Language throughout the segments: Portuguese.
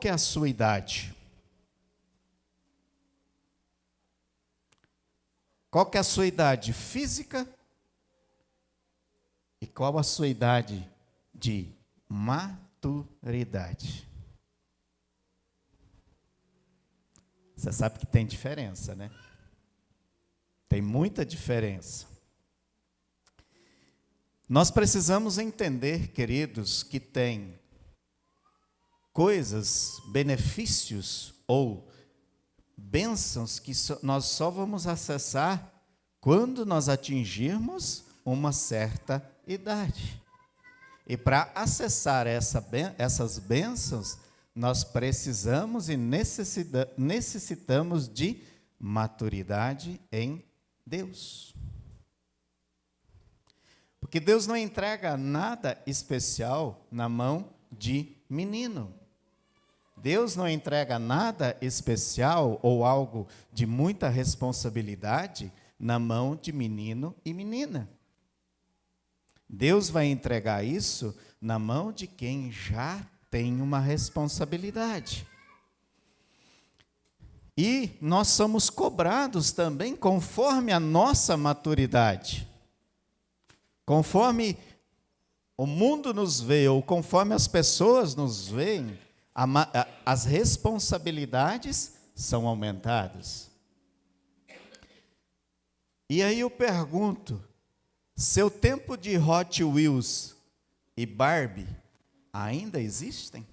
que é a sua idade? Qual que é a sua idade física? E qual a sua idade de maturidade? Você sabe que tem diferença, né? Tem muita diferença. Nós precisamos entender, queridos, que tem coisas, benefícios ou bênçãos que nós só vamos acessar quando nós atingirmos uma certa idade. E para acessar essas bênçãos, nós precisamos e necessitamos de maturidade em Deus. Porque Deus não entrega nada especial na mão de menino. Deus não entrega nada especial ou algo de muita responsabilidade na mão de menino e menina. Deus vai entregar isso na mão de quem já tem uma responsabilidade. E nós somos cobrados também conforme a nossa maturidade. Conforme o mundo nos vê, ou conforme as pessoas nos veem, as responsabilidades são aumentadas. E aí eu pergunto, seu tempo de Hot Wheels e Barbie ainda existem?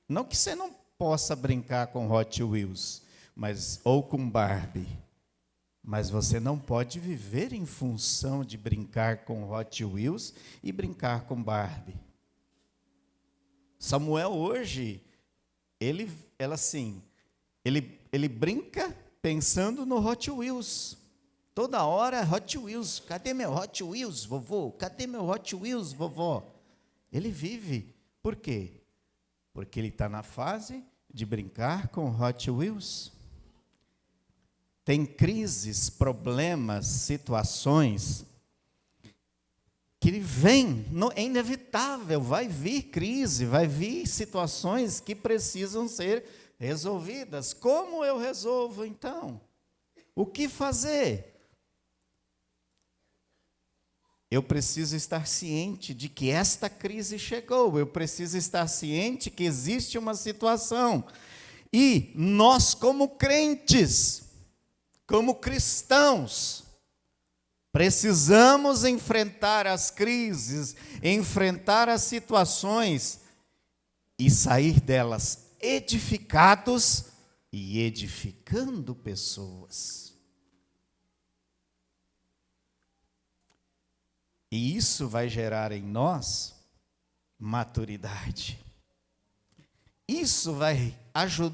Não que você não possa brincar com Hot Wheels, ou com Barbie, mas você não pode viver em função de brincar com Hot Wheels e brincar com Barbie. Samuel hoje, ele brinca pensando no Hot Wheels. Toda hora Hot Wheels. Cadê meu Hot Wheels, vovô? Cadê meu Hot Wheels, vovó? Ele vive. Por quê? Porque ele está na fase de brincar com Hot Wheels. Tem crises, problemas, situações que vêm, é inevitável, vai vir crise, vai vir situações que precisam ser resolvidas. Como eu resolvo então? O que fazer? Eu preciso estar ciente de que esta crise chegou, eu preciso estar ciente que existe uma situação. E nós, como crentes, como cristãos, precisamos enfrentar as crises, enfrentar as situações e sair delas edificados e edificando pessoas. E isso vai gerar em nós maturidade. Isso vai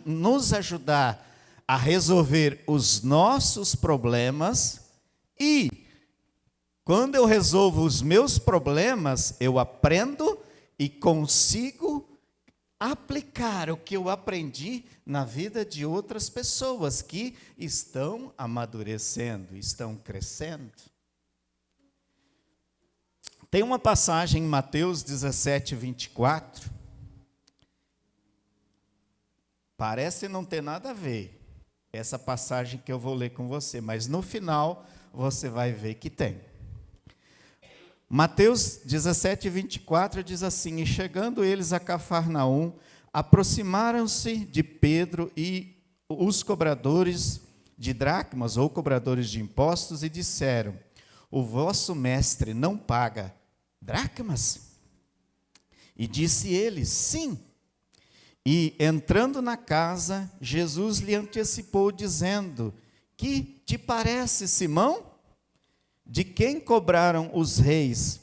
nos ajudar a resolver os nossos problemas e, quando eu resolvo os meus problemas, eu aprendo e consigo aplicar o que eu aprendi na vida de outras pessoas que estão amadurecendo, estão crescendo. Tem uma passagem em Mateus 17, 24. Parece não ter nada a ver essa passagem que eu vou ler com você, mas no final você vai ver que tem. Mateus 17, 24 diz assim: e chegando eles a Cafarnaum, aproximaram-se de Pedro e os cobradores de dracmas, ou cobradores de impostos, e disseram: o vosso mestre não paga dracmas? E disse ele: sim. E entrando na casa, Jesus lhe antecipou, dizendo: que te parece, Simão? De quem cobraram os reis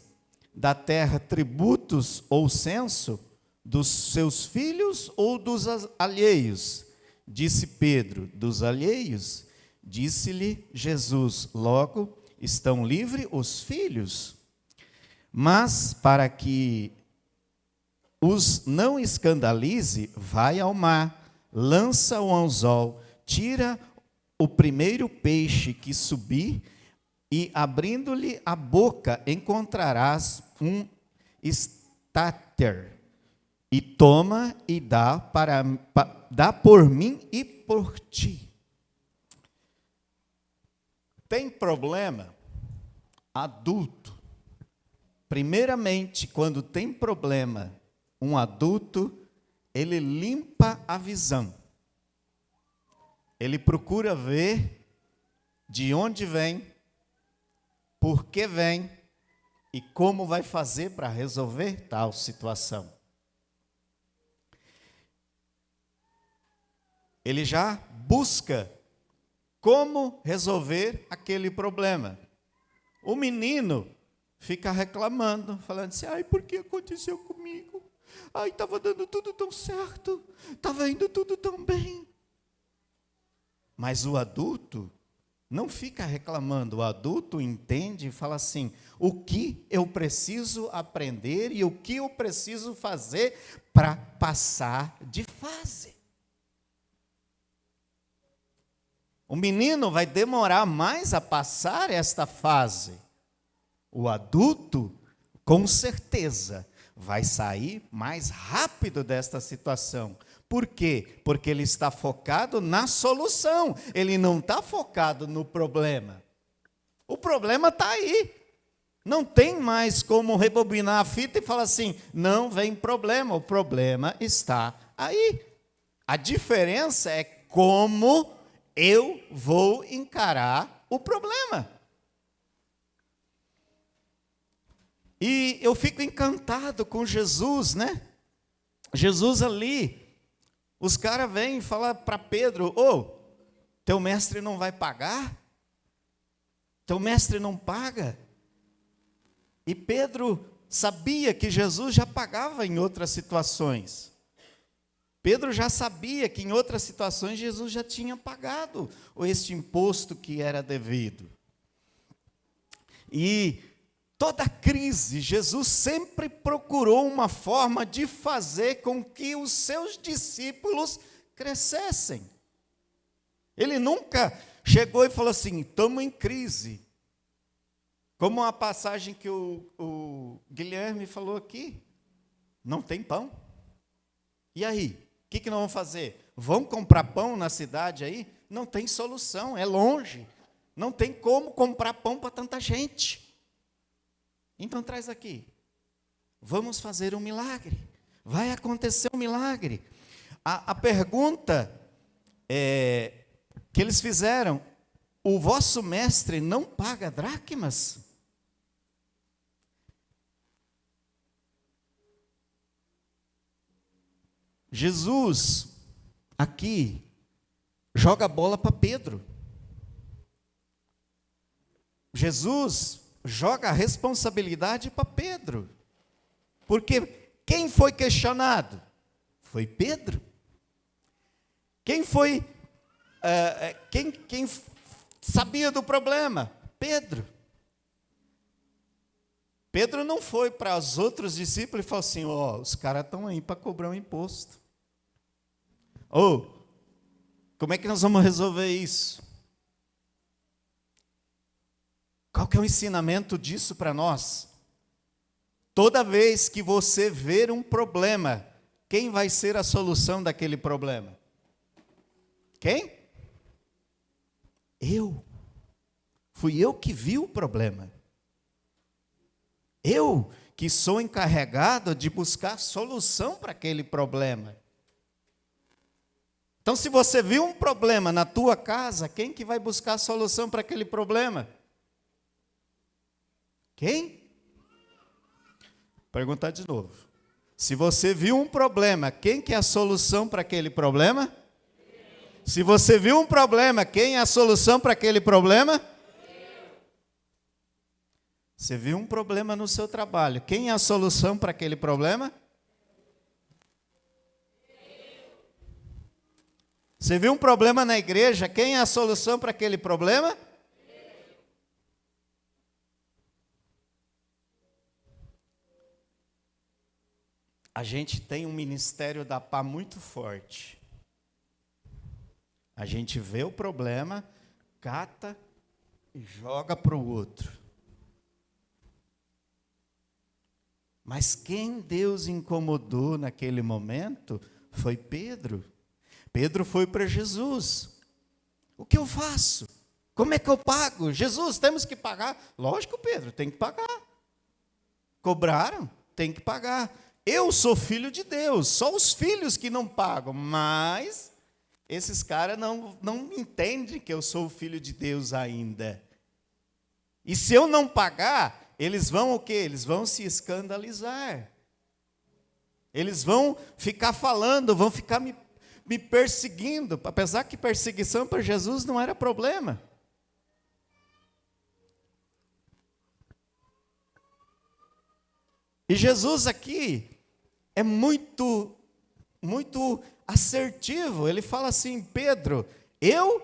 da terra tributos ou censo? Dos seus filhos ou dos alheios? Disse Pedro: dos alheios. Disse-lhe Jesus: logo, estão livres os filhos. Mas para que os não escandalize, vai ao mar, lança o anzol, tira o primeiro peixe que subir, e abrindo-lhe a boca encontrarás táter, e toma e dá por mim e por ti. Tem problema adulto. Primeiramente, quando tem problema, um adulto, ele limpa a visão. Ele procura ver de onde vem, por que vem e como vai fazer para resolver tal situação. Ele já busca como resolver aquele problema. O menino fica reclamando, falando assim, ai, por que aconteceu comigo? Ai, estava dando tudo tão certo, estava indo tudo tão bem. Mas o adulto não fica reclamando, o adulto entende e fala assim, o que eu preciso aprender e o que eu preciso fazer para passar de fase. O menino vai demorar mais a passar esta fase. O adulto, com certeza, vai sair mais rápido desta situação. Por quê? Porque ele está focado na solução. Ele não está focado no problema. O problema está aí. Não tem mais como rebobinar a fita e falar assim, não vem problema. O problema está aí. A diferença é como eu vou encarar o problema. E eu fico encantado com Jesus, né? Jesus ali, os caras vêm falar para Pedro, teu mestre não vai pagar? Teu mestre não paga? E Pedro sabia que Jesus já pagava em outras situações. Pedro já sabia que em outras situações Jesus já tinha pagado este imposto que era devido. E toda crise, Jesus sempre procurou uma forma de fazer com que os seus discípulos crescessem. Ele nunca chegou e falou assim, estamos em crise. Como a passagem que o Guilherme falou aqui, não tem pão. E aí? O que nós vamos fazer? Vamos comprar pão na cidade aí? Não tem solução, é longe. Não tem como comprar pão para tanta gente. Então traz aqui. Vamos fazer um milagre. Vai acontecer um milagre. A pergunta que eles fizeram, o vosso mestre não paga dracmas? Jesus, aqui, joga a bola para Pedro. Jesus joga a responsabilidade para Pedro. Porque quem foi questionado? Foi Pedro. Quem foi, quem sabia do problema? Pedro. Pedro não foi para os outros discípulos e falou assim, os caras estão aí para cobrar um imposto. Como é que nós vamos resolver isso? Qual que é o ensinamento disso para nós? Toda vez que você ver um problema, quem vai ser a solução daquele problema? Quem? Eu. Fui eu que vi o problema. Eu que sou encarregado de buscar solução para aquele problema. Então, se você viu um problema na tua casa, quem que vai buscar a solução para aquele problema? Quem? Vou perguntar de novo. Se você viu um problema, quem que é a solução para aquele problema? Se você viu um problema, quem é a solução para aquele problema? Você viu um problema no seu trabalho, quem é a solução para aquele problema? Você viu um problema na igreja, quem é a solução para aquele problema? A gente tem um ministério da pá muito forte. A gente vê o problema, cata e joga para o outro. Mas quem Deus incomodou naquele momento foi Pedro. Pedro foi para Jesus. O que eu faço? Como é que eu pago? Jesus, temos que pagar. Lógico, Pedro, tem que pagar. Cobraram? Tem que pagar. Eu sou filho de Deus, só os filhos que não pagam, mas esses caras não entendem que eu sou o filho de Deus ainda. E se eu não pagar, eles vão o quê? Eles vão se escandalizar. Eles vão ficar falando, vão ficar me perseguindo, apesar que perseguição para Jesus não era problema. E Jesus aqui é muito assertivo. Ele fala assim: Pedro, eu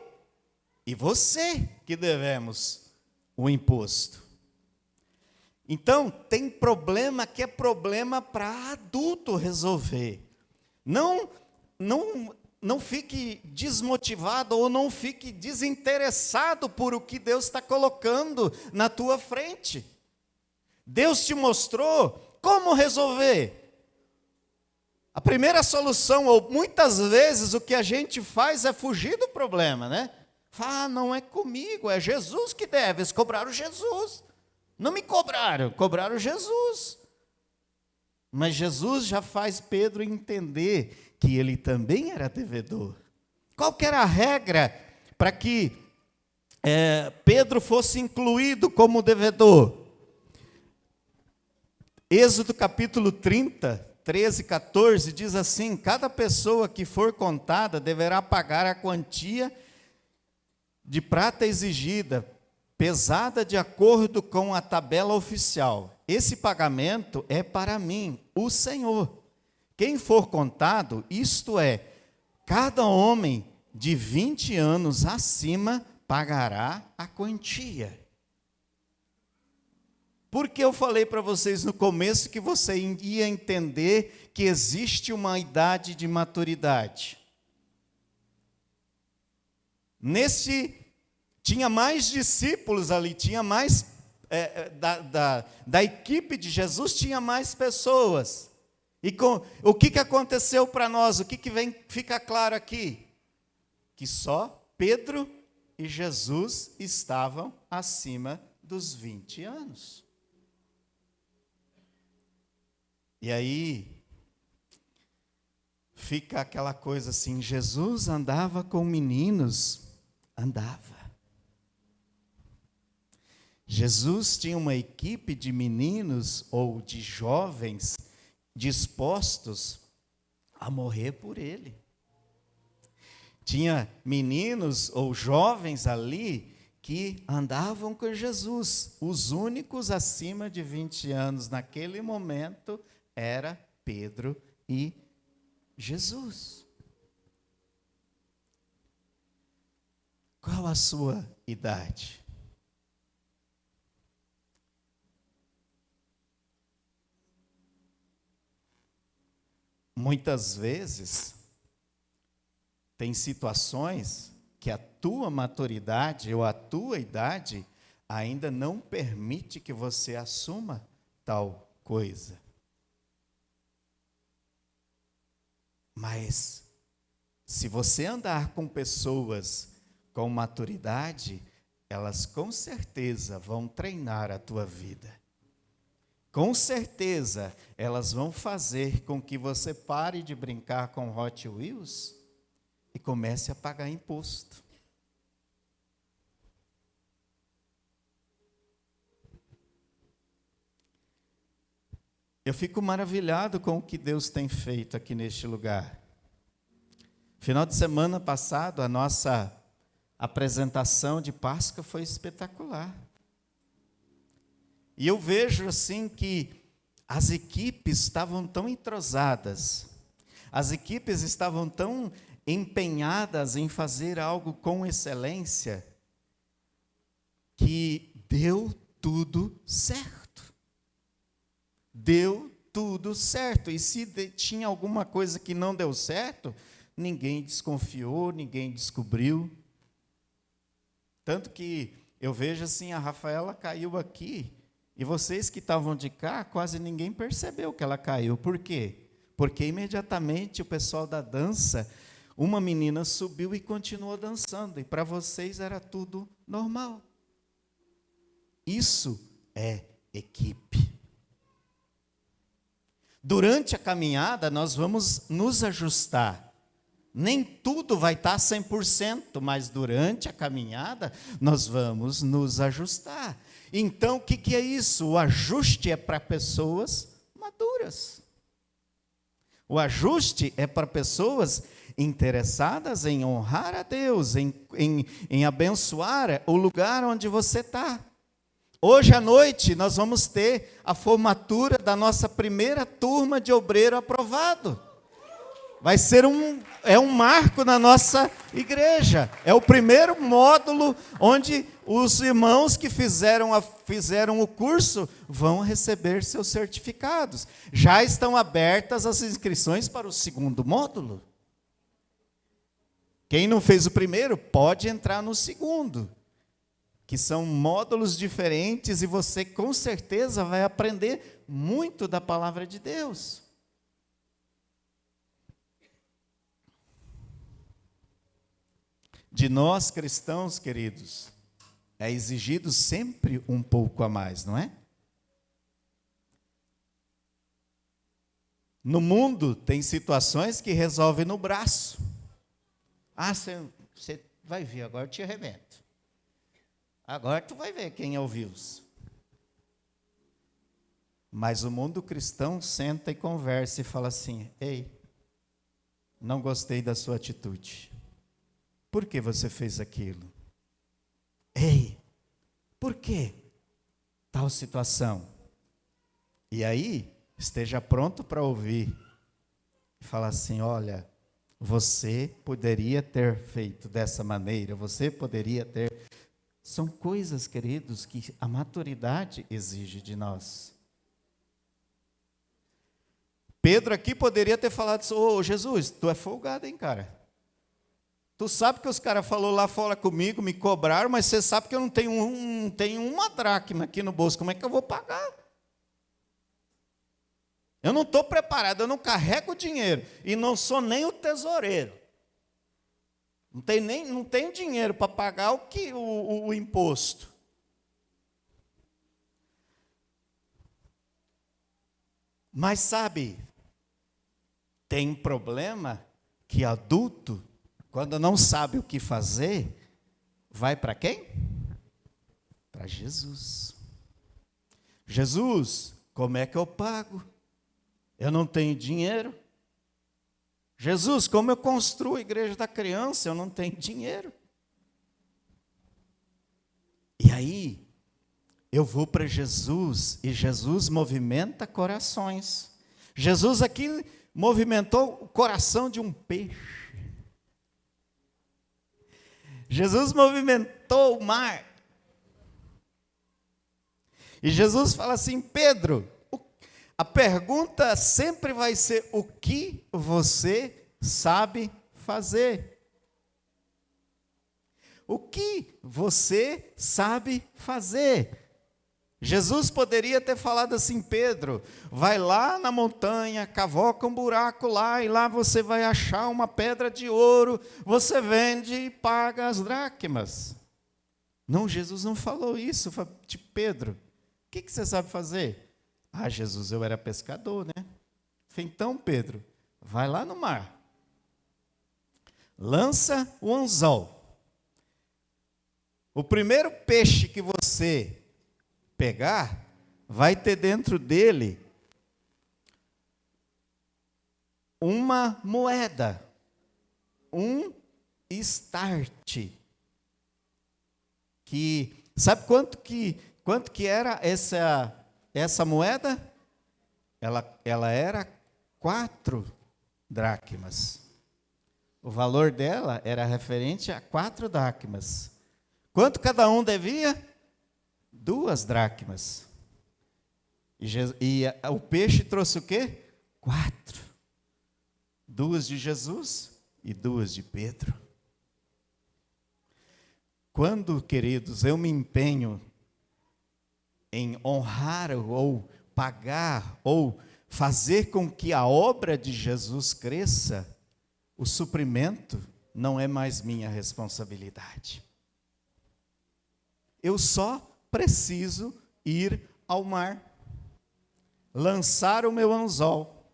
e você que devemos o imposto. Então, tem problema que é problema para adulto resolver. Não fique desmotivado ou não fique desinteressado por o que Deus está colocando na tua frente. Deus te mostrou como resolver. A primeira solução, ou muitas vezes o que a gente faz é fugir do problema, né? Fala, não é comigo, é Jesus que deve, eles cobraram Jesus. Não me cobraram, cobraram Jesus. Mas Jesus já faz Pedro entender que ele também era devedor. Qual que era a regra para que Pedro fosse incluído como devedor? Êxodo capítulo 30, 13 e 14, diz assim: cada pessoa que for contada deverá pagar a quantia de prata exigida, pesada de acordo com a tabela oficial. Esse pagamento é para mim, o Senhor. Quem for contado, isto é, cada homem de 20 anos acima pagará a quantia. Porque eu falei para vocês no começo que você ia entender que existe uma idade de maturidade. Tinha mais discípulos ali, tinha mais, da equipe de Jesus, tinha mais pessoas. E o que aconteceu para nós? O que fica claro aqui? Que só Pedro e Jesus estavam acima dos 20 anos. E aí, fica aquela coisa assim, Jesus andava com meninos? Andava. Jesus tinha uma equipe de meninos ou de jovens dispostos a morrer por ele. Tinha meninos ou jovens ali que andavam com Jesus. Os únicos acima de 20 anos naquele momento era Pedro e Jesus. Qual a sua idade? Muitas vezes, tem situações que a tua maturidade ou a tua idade ainda não permite que você assuma tal coisa. Mas, se você andar com pessoas com maturidade, elas com certeza vão treinar a tua vida. Com certeza, elas vão fazer com que você pare de brincar com Hot Wheels e comece a pagar imposto. Eu fico maravilhado com o que Deus tem feito aqui neste lugar. Final de semana passado, a nossa apresentação de Páscoa foi espetacular. E eu vejo assim que as equipes estavam tão entrosadas, as equipes estavam tão empenhadas em fazer algo com excelência, que deu tudo certo. Deu tudo certo. E se tinha alguma coisa que não deu certo, ninguém desconfiou, ninguém descobriu. Tanto que eu vejo assim, a Rafaela caiu aqui, E vocês que estavam de cá, quase ninguém percebeu que ela caiu. Por quê? Porque imediatamente o pessoal da dança, uma menina subiu e continuou dançando. E para vocês era tudo normal. Isso é equipe. Durante a caminhada, nós vamos nos ajustar. Nem tudo vai estar 100%, mas durante a caminhada, nós vamos nos ajustar. Então, o que é isso? O ajuste é para pessoas maduras. O ajuste é para pessoas interessadas em honrar a Deus, em abençoar o lugar onde você está. Hoje à noite, nós vamos ter a formatura da nossa primeira turma de obreiro aprovado. Vai ser um marco na nossa igreja. É o primeiro módulo onde os irmãos que fizeram o curso vão receber seus certificados. Já estão abertas as inscrições para o segundo módulo. Quem não fez o primeiro, pode entrar no segundo, que são módulos diferentes e você com certeza vai aprender muito da palavra de Deus. De nós cristãos, queridos, é exigido sempre um pouco a mais, não é? No mundo, tem situações que resolvem no braço. Ah, você vai ver, agora eu te arrebento. Agora tu vai ver quem é o vírus. Mas o mundo cristão senta e conversa e fala assim: ei, não gostei da sua atitude. Por que você fez aquilo? Ei, por que tal situação? E aí, esteja pronto para ouvir. E falar assim: olha, você poderia ter feito dessa maneira, você poderia ter... São coisas, queridos, que a maturidade exige de nós. Pedro aqui poderia ter falado assim: ô Jesus, tu é folgado, hein, cara? Tu sabe que os caras falaram lá fora comigo, me cobraram, mas você sabe que eu não tenho uma dracma aqui no bolso, como é que eu vou pagar? Eu não estou preparado, eu não carrego dinheiro, e não sou nem o tesoureiro. Não tenho dinheiro para pagar o imposto. Mas sabe, tem problema que adulto, quando não sabe o que fazer, vai para quem? Para Jesus. Jesus, como é que eu pago? Eu não tenho dinheiro. Jesus, como eu construo a igreja da criança? Eu não tenho dinheiro. E aí, eu vou para Jesus, e Jesus movimenta corações. Jesus aqui movimentou o coração de um peixe. Jesus movimentou o mar. E Jesus fala assim: Pedro, a pergunta sempre vai ser: o que você sabe fazer? O que você sabe fazer? Jesus poderia ter falado assim: Pedro, vai lá na montanha, cavoca um buraco lá, e lá você vai achar uma pedra de ouro, você vende e paga as dracmas. Não, Jesus não falou isso. Falou: tipo, Pedro, o que você sabe fazer? Ah, Jesus, eu era pescador, né? Falei: então, Pedro, vai lá no mar, lança o anzol. O primeiro peixe que você pegar, vai ter dentro dele uma moeda, um start. Sabe quanto que era essa moeda? Ela era 4 dracmas. O valor dela era referente a 4 dracmas. Quanto cada um devia? 2 dracmas. E o peixe trouxe o quê? 4. 2 de Jesus e 2 de Pedro. Quando, queridos, eu me empenho em honrar ou pagar ou fazer com que a obra de Jesus cresça, o suprimento não é mais minha responsabilidade. Eu só preciso ir ao mar, lançar o meu anzol.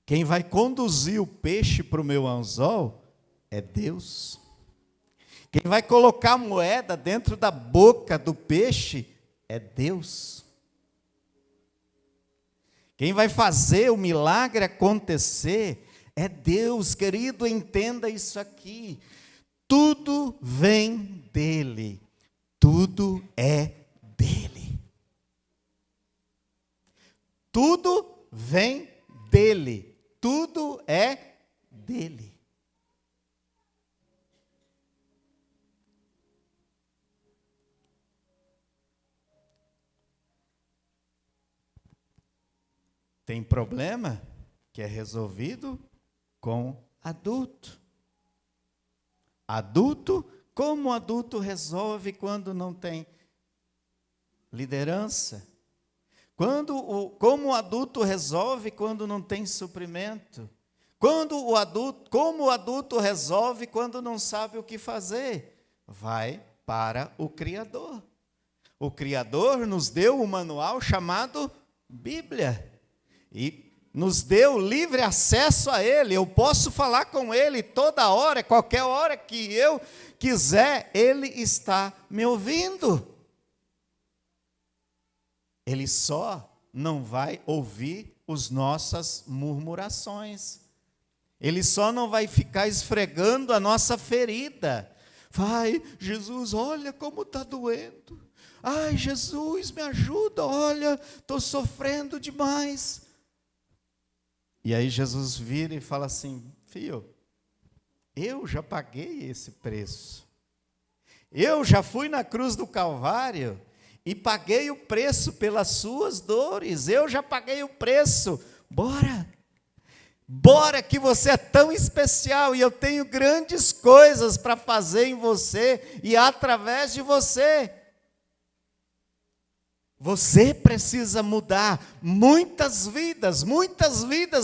Quem vai conduzir o peixe para o meu anzol é Deus. Quem vai colocar a moeda dentro da boca do peixe é Deus. Quem vai fazer o milagre acontecer é Deus. Querido, entenda isso aqui. Tudo vem dele. Tudo é dele. Tudo vem dele. Tudo é dele. Tem problema que é resolvido com adulto. Adulto, como o adulto resolve quando não tem liderança? Como o adulto resolve quando não tem suprimento? Como o adulto resolve quando não sabe o que fazer? Vai para o Criador. O Criador nos deu um manual chamado Bíblia. E nos deu livre acesso a Ele. Eu posso falar com Ele toda hora, qualquer hora que eu quiser, Ele está me ouvindo. Ele só não vai ouvir as nossas murmurações. Ele só não vai ficar esfregando a nossa ferida. Vai, Jesus, olha como está doendo. Ai, Jesus, me ajuda, olha, estou sofrendo demais. E aí Jesus vira e fala assim, filho, eu já paguei esse preço. Eu já fui na cruz do Calvário e paguei o preço pelas suas dores. Eu já paguei o preço. Bora. Bora que você é tão especial e eu tenho grandes coisas para fazer em você e através de você. Você precisa mudar. Muitas vidas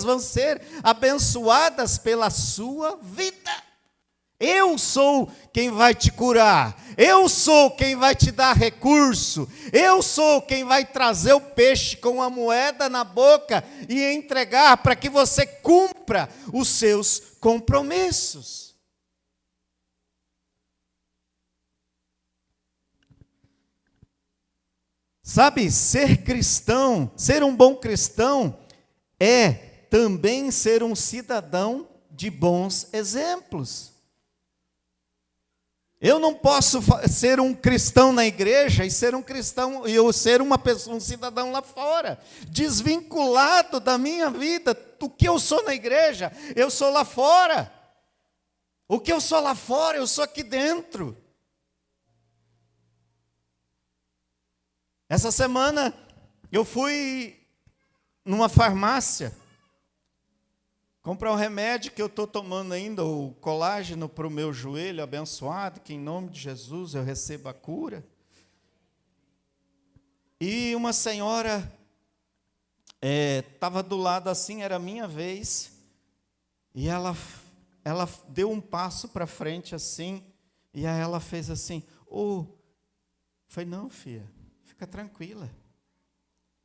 vão ser abençoadas pela sua vida. Eu sou quem vai te curar. Eu sou quem vai te dar recurso. Eu sou quem vai trazer o peixe com a moeda na boca e entregar para que você cumpra os seus compromissos. Sabe, ser cristão, ser um bom cristão, é também ser um cidadão de bons exemplos. Eu não posso ser um cristão na igreja e ser um cristão, e eu ser um cidadão lá fora, desvinculado da minha vida. O que eu sou na igreja, eu sou lá fora. O que eu sou lá fora, eu sou aqui dentro. Essa semana eu fui numa farmácia comprar um remédio que eu estou tomando ainda, o colágeno para o meu joelho abençoado, que em nome de Jesus eu receba a cura. E uma senhora estava do lado assim, era a minha vez, e ela deu um passo para frente assim, e aí ela fez assim, falei, não, filha.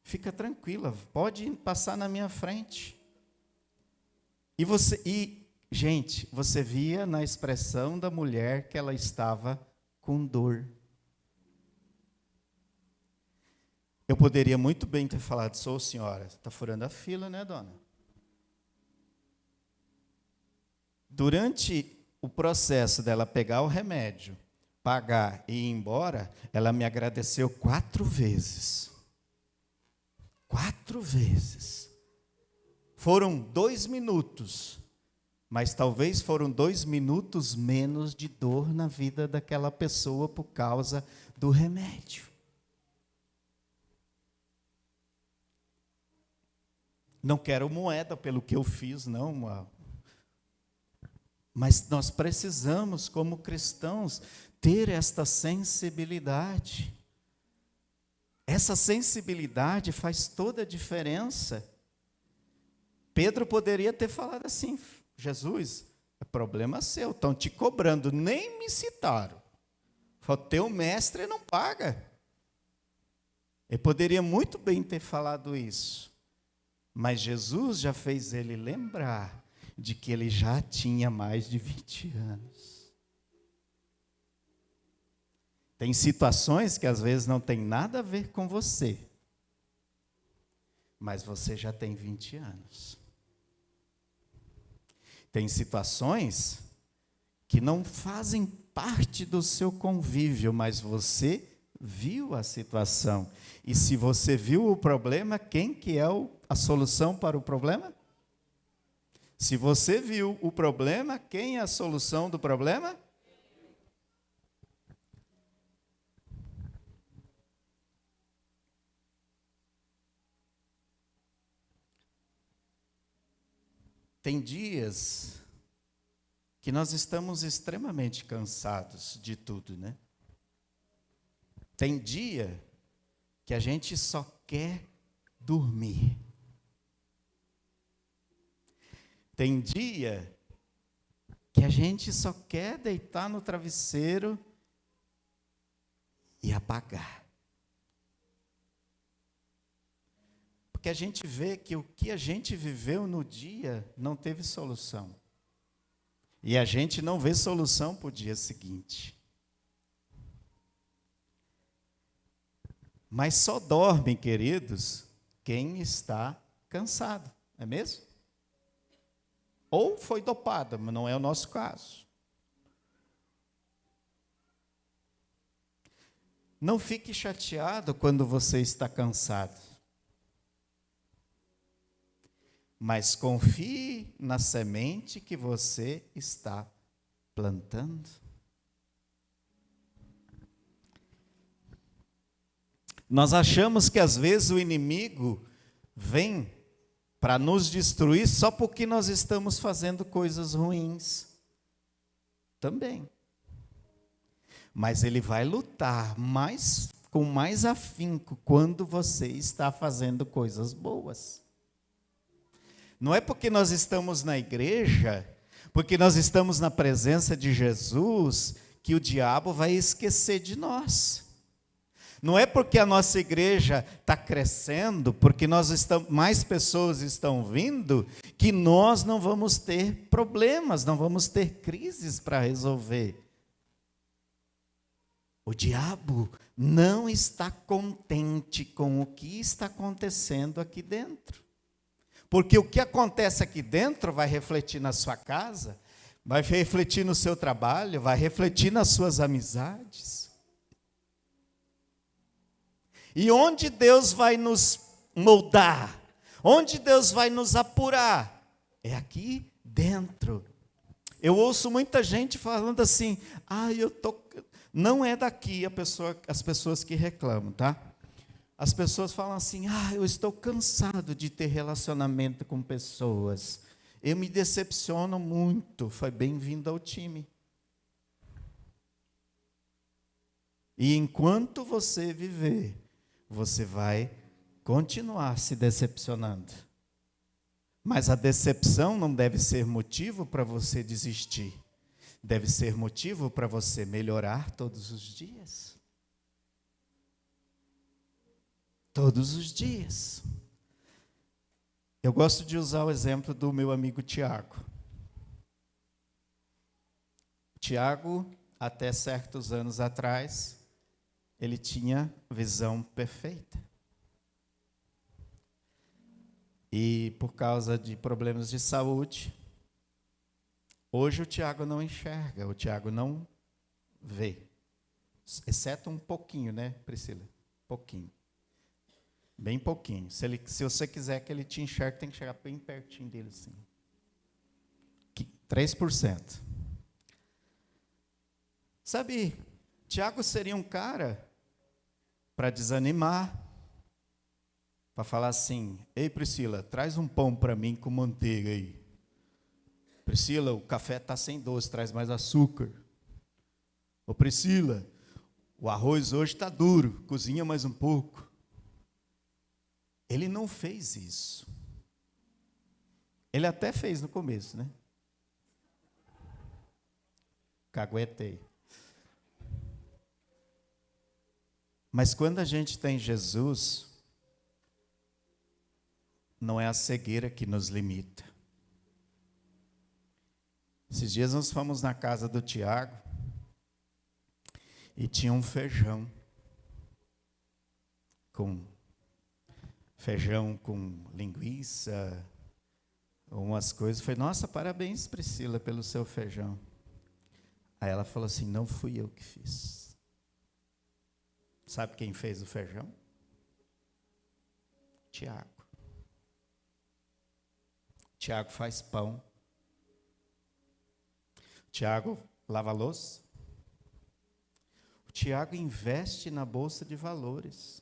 Fica tranquila, pode passar na minha frente. Gente, você via na expressão da mulher que ela estava com dor. Eu poderia muito bem ter falado, sou senhora, está furando a fila, né, dona? Durante o processo dela pegar o remédio, pagar e ir embora, ela me agradeceu 4 vezes. 4 vezes. Foram 2 minutos, mas talvez foram 2 minutos menos de dor na vida daquela pessoa por causa do remédio. Não quero moeda pelo que eu fiz, não. Mas nós precisamos, como cristãos, ter esta sensibilidade. Essa sensibilidade faz toda a diferença. Pedro poderia ter falado assim: Jesus, é problema seu, estão te cobrando, nem me citaram. Falou, teu mestre não paga. Ele poderia muito bem ter falado isso, mas Jesus já fez ele lembrar de que ele já tinha mais de 20 anos. Tem situações que às vezes não tem nada a ver com você, mas você já tem 20 anos. Tem situações que não fazem parte do seu convívio, mas você viu a situação. E se você viu o problema, quem que é a solução para o problema? Se você viu o problema, quem é a solução do problema? Tem dias que nós estamos extremamente cansados de tudo, né? Tem dia que a gente só quer dormir. Tem dia que a gente só quer deitar no travesseiro e apagar. Porque a gente vê que o que a gente viveu no dia não teve solução. E a gente não vê solução para o dia seguinte. Mas só dorme, queridos, quem está cansado, não é mesmo? Ou foi dopado, mas não é o nosso caso. Não fique chateado quando você está cansado. Mas confie na semente que você está plantando. Nós achamos que às vezes o inimigo vem para nos destruir só porque nós estamos fazendo coisas ruins. Também. Mas ele vai lutar com mais afinco quando você está fazendo coisas boas. Não é porque nós estamos na igreja, porque nós estamos na presença de Jesus, que o diabo vai esquecer de nós. Não é porque a nossa igreja está crescendo, porque mais pessoas estão vindo, que nós não vamos ter problemas, não vamos ter crises para resolver. O diabo não está contente com o que está acontecendo aqui dentro. Porque o que acontece aqui dentro vai refletir na sua casa, vai refletir no seu trabalho, vai refletir nas suas amizades. E onde Deus vai nos moldar, onde Deus vai nos apurar, é aqui dentro. Eu ouço muita gente falando assim, não é daqui as pessoas que reclamam, tá? As pessoas falam assim, eu estou cansado de ter relacionamento com pessoas. Eu me decepciono muito. Foi bem-vindo ao time. E enquanto você viver, você vai continuar se decepcionando. Mas a decepção não deve ser motivo para você desistir. Deve ser motivo para você melhorar todos os dias. Todos os dias. Eu gosto de usar o exemplo do meu amigo Tiago. Tiago, até certos anos atrás, ele tinha visão perfeita. E por causa de problemas de saúde, hoje o Tiago não enxerga, o Tiago não vê. Exceto um pouquinho, né, Priscila? Pouquinho. Bem pouquinho. Se você quiser que ele te enxergue, tem que chegar bem pertinho dele, assim. 3%. Sabe, Tiago seria um cara para desanimar, para falar assim, ei Priscila, traz um pão para mim com manteiga aí. Priscila, o café está sem doce, traz mais açúcar. Ô Priscila, o arroz hoje está duro, cozinha mais um pouco. Ele não fez isso. Ele até fez no começo, né? Caguetei. Mas quando a gente tem Jesus, não é a cegueira que nos limita. Esses dias nós fomos na casa do Tiago e tinha um feijão com linguiça, umas coisas. Falei, nossa, parabéns, Priscila, pelo seu feijão. Aí ela falou assim, não fui eu que fiz. Sabe quem fez o feijão? Tiago. Tiago faz pão. Tiago lava a louça. O Tiago investe na bolsa de valores.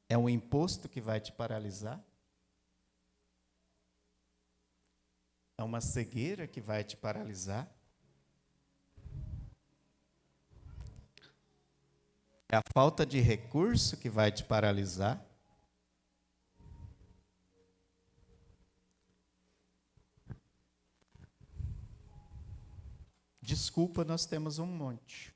É um imposto que vai te paralisar? É uma cegueira que vai te paralisar? É a falta de recurso que vai te paralisar? Desculpa, nós temos um monte.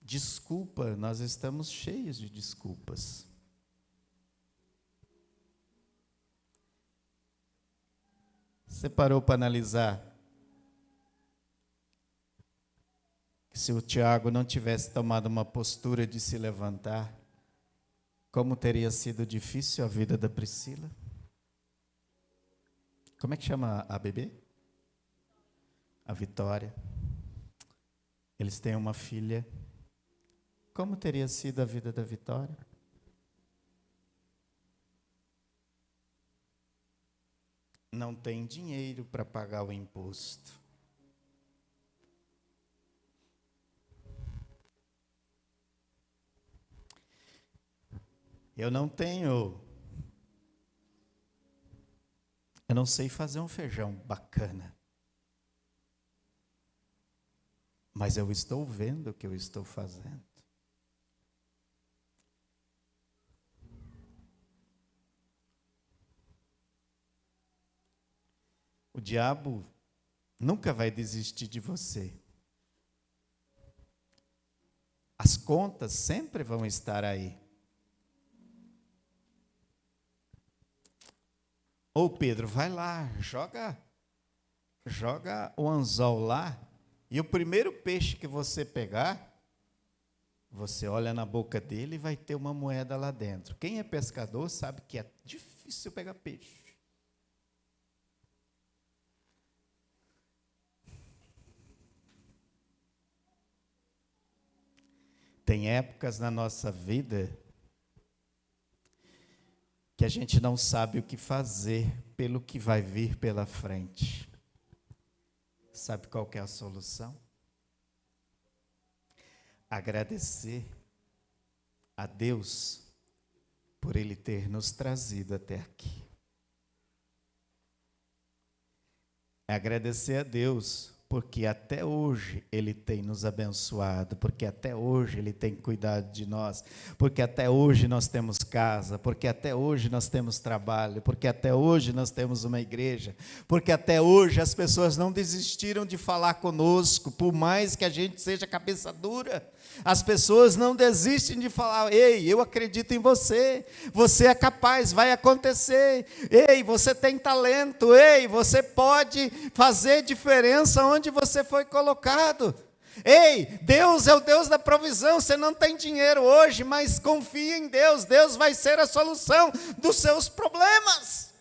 Desculpa, nós estamos cheios de desculpas. Você parou para analisar que se o Tiago não tivesse tomado uma postura de se levantar, como teria sido difícil a vida da Priscila? Como é que chama a bebê? A Vitória. Eles têm uma filha. Como teria sido a vida da Vitória? Não tem dinheiro para pagar o imposto. Eu não sei fazer um feijão bacana. Mas eu estou vendo o que eu estou fazendo. O diabo nunca vai desistir de você. As contas sempre vão estar aí. Ô Pedro, vai lá, joga o anzol lá, e o primeiro peixe que você pegar, você olha na boca dele e vai ter uma moeda lá dentro. Quem é pescador sabe que é difícil pegar peixe. Tem épocas na nossa vida que a gente não sabe o que fazer pelo que vai vir pela frente. Sabe qual que é a solução? Agradecer a Deus por Ele ter nos trazido até aqui. Agradecer a Deus porque até hoje Ele tem nos abençoado, porque até hoje Ele tem cuidado de nós, porque até hoje nós temos casa, porque até hoje nós temos trabalho, porque até hoje nós temos uma igreja, porque até hoje as pessoas não desistiram de falar conosco, por mais que a gente seja cabeça dura, as pessoas não desistem de falar, ei, eu acredito em você, você é capaz, vai acontecer, ei, você tem talento, ei, você pode fazer diferença onde você foi colocado. Ei, Deus é o Deus da provisão, você não tem dinheiro hoje, mas confia em Deus, Deus vai ser a solução dos seus problemas.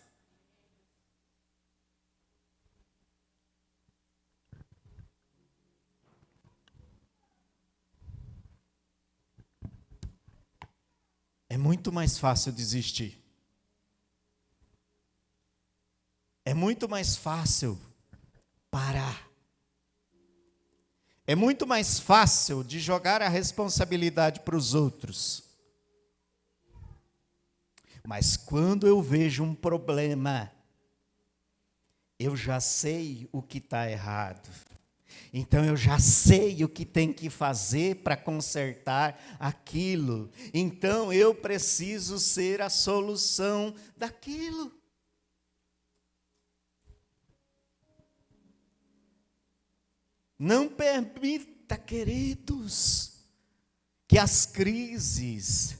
É muito mais fácil desistir. É muito mais fácil parar. É muito mais fácil de jogar a responsabilidade para os outros. Mas quando eu vejo um problema, eu já sei o que está errado. Então eu já sei o que tem que fazer para consertar aquilo. Então eu preciso ser a solução daquilo. Não permita, queridos, que as crises,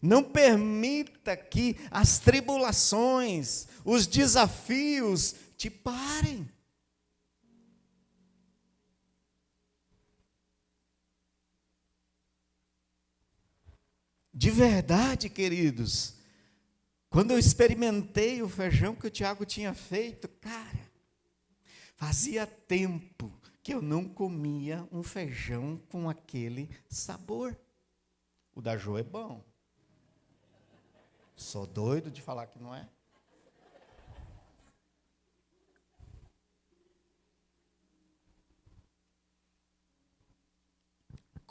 não permita que as tribulações, os desafios te parem. De verdade, queridos, quando eu experimentei o feijão que o Tiago tinha feito, cara, fazia tempo que eu não comia um feijão com aquele sabor. O da Jo é bom. Sou doido de falar que não é.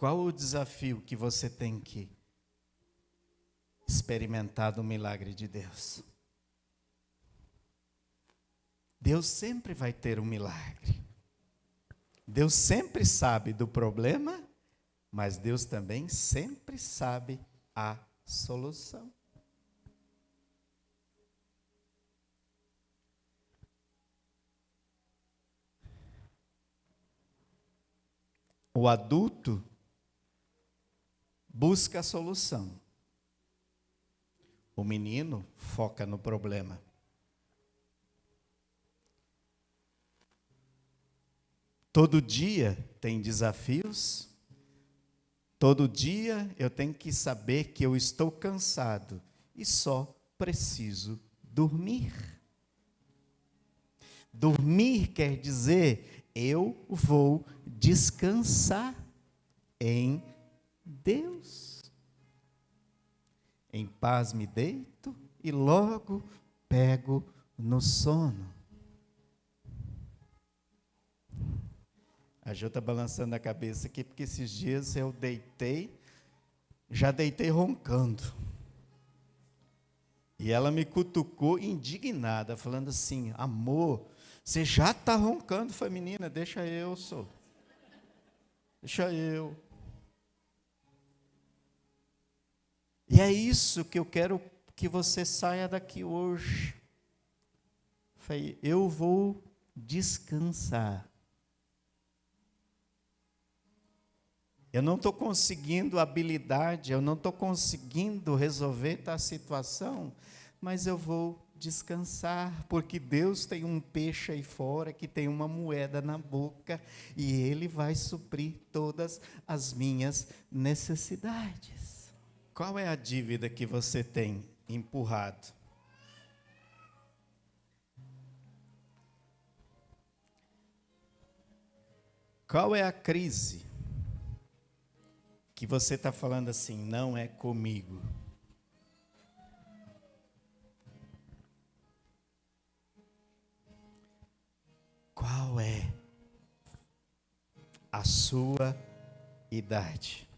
Qual o desafio que você tem que experimentar do milagre de Deus? Deus sempre vai ter um milagre. Deus sempre sabe do problema, mas Deus também sempre sabe a solução. O adulto busca a solução. O menino foca no problema. Todo dia tem desafios. Todo dia eu tenho que saber que eu estou cansado e só preciso dormir. Dormir quer dizer eu vou descansar em Deus. Em paz me deito e logo pego no sono. A Jô está balançando a cabeça aqui, porque esses dias eu já deitei roncando. E ela me cutucou indignada, falando assim, amor, você já está roncando? Eu falei, menina, deixa eu, sou. Deixa eu. E é isso que eu quero que você saia daqui hoje. Eu falei, eu vou descansar. Eu não estou conseguindo habilidade, eu não estou conseguindo resolver tal situação, mas eu vou descansar, porque Deus tem um peixe aí fora que tem uma moeda na boca e Ele vai suprir todas as minhas necessidades. Qual é a dívida que você tem empurrado? Qual é a crise que você está falando assim, não é comigo? Qual é a sua idade?